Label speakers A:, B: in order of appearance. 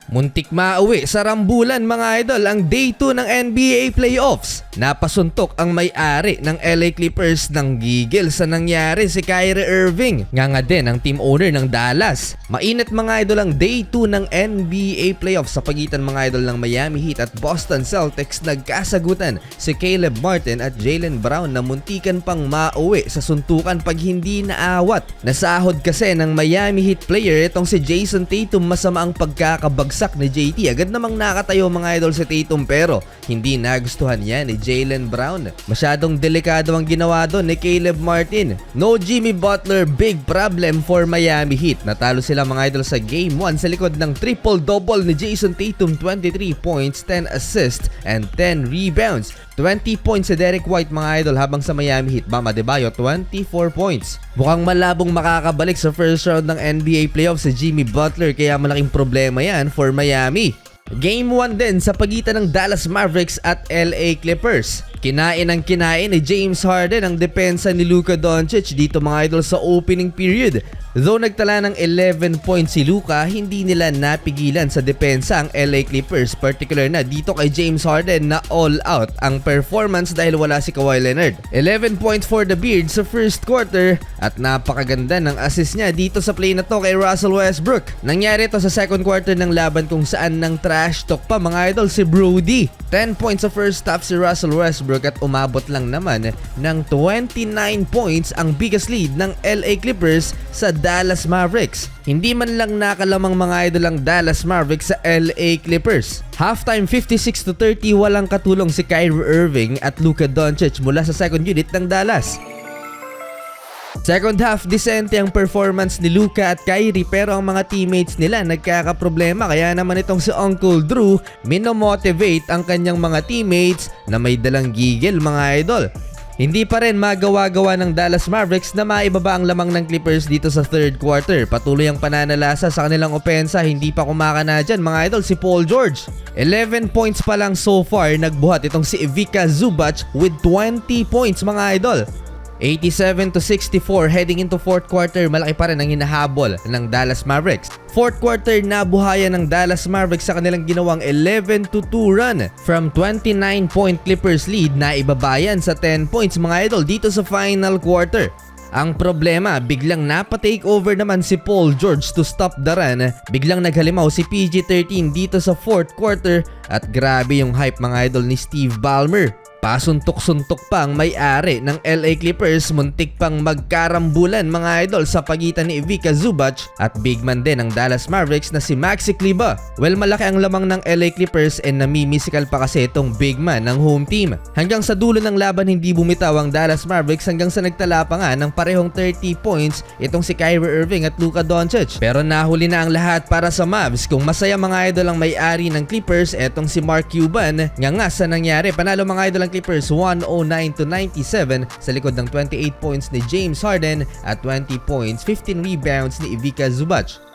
A: Muntik mauwi sa rambulan mga idol ang Day 2 ng NBA Playoffs. Napasuntok ang may-ari ng LA Clippers ng gigil sa nangyari si Kyrie Irving. Nga din ang team owner ng Dallas. Mainit mga idol ang Day 2 ng NBA Playoffs sa pagitan mga idol ng Miami Heat at Boston Celtics. Nagkasagutan si Caleb Martin at Jaylen Brown na muntikan pang mauwi sa suntukan pag hindi naawat. Nasahod kasi ng Miami Heat player itong si Jason Tatum masama ang pagkakabagsak ni JT. Agad namang nakatayo mga idol si Tatum pero hindi nagustuhan niya ni Jaylen Brown. Masyadong delikado ang ginawa doon ni Caleb Martin. No Jimmy Butler, big problem for Miami Heat. Natalo sila mga idol sa Game 1 sa likod ng triple-double ni Jason Tatum, 23 points, 10 assists, and 10 rebounds. 20 points si Derek White mga idol habang sa Miami Heat, Bam Adebayo 24 points. Mukhang malabong makakabalik sa first round ng NBA playoffs si Jimmy Butler kaya malaking problema yan for Miami. Game 1 din sa pagitan ng Dallas Mavericks at LA Clippers. Kinain ni James Harden ang depensa ni Luka Doncic dito mga idol sa opening period. Though nagtala ng 11 points si Luka, hindi nila napigilan sa depensa ang LA Clippers, particular na dito kay James Harden na all out ang performance dahil wala si Kawhi Leonard. 11 points for the Beard sa first quarter at napakaganda ng assist niya dito sa play na to kay Russell Westbrook. Nangyari ito sa second quarter ng laban kung saan nang trash talk pa mga idol si Brody. 10 points sa first half si Russell Westbrook at umabot lang naman ng 29 points ang biggest lead ng LA Clippers sa Dallas Mavericks. Hindi man lang nakalamang mga idol ang Dallas Mavericks sa LA Clippers. Halftime 56-30 walang katulong si Kyrie Irving at Luka Doncic mula sa second unit ng Dallas. Second half, disente ang performance ni Luka at Kyrie pero ang mga teammates nila nagkakaproblema kaya naman itong si Uncle Drew minomotivate ang kanyang mga teammates na may dalang gigil mga idol. Hindi pa rin magawa-gawa ng Dallas Mavericks na maibaba ang lamang ng Clippers dito sa third quarter. Patuloy ang pananalasa sa kanilang opensa, hindi pa kumakana dyan mga idol si Paul George. 11 points pa lang so far, nagbuhat itong si Ivica Zubac with 20 points mga idol. 87-64 heading into fourth quarter, malaki pa rin ang hinahabol ng Dallas Mavericks. Fourth quarter, nabuhayan ng Dallas Mavericks sa kanilang ginawang 11-2 run from 29-point Clippers lead na ibabayan sa 10 points mga idol dito sa final quarter. Ang problema, biglang napa-take over naman si Paul George to stop the run. Biglang naghalimaw si PG-13 dito sa fourth quarter at grabe yung hype mga idol ni Steve Ballmer. Pasuntok-suntok pa ang may-ari ng LA Clippers, muntik pang magkarambulan mga idol sa pagitan ni Ivica Zubac at big man din ng Dallas Mavericks na si Maxi Kleber. Well, malaki ang lamang ng LA Clippers and namimisikal pa kasi itong big man ng home team. Hanggang sa dulo ng laban hindi bumitaw ang Dallas Mavericks hanggang sa nagtala pa nga ng parehong 30 points itong si Kyrie Irving at Luka Doncic. Pero nahuli na ang lahat para sa Mavs. Kung masaya mga idol ang may-ari ng Clippers, etong si Mark Cuban nga sa nangyari. Panalo mga idol Clippers 109-97 sa likod ng 28 points ni James Harden at 20 points, 15 rebounds ni Ivica Zubac.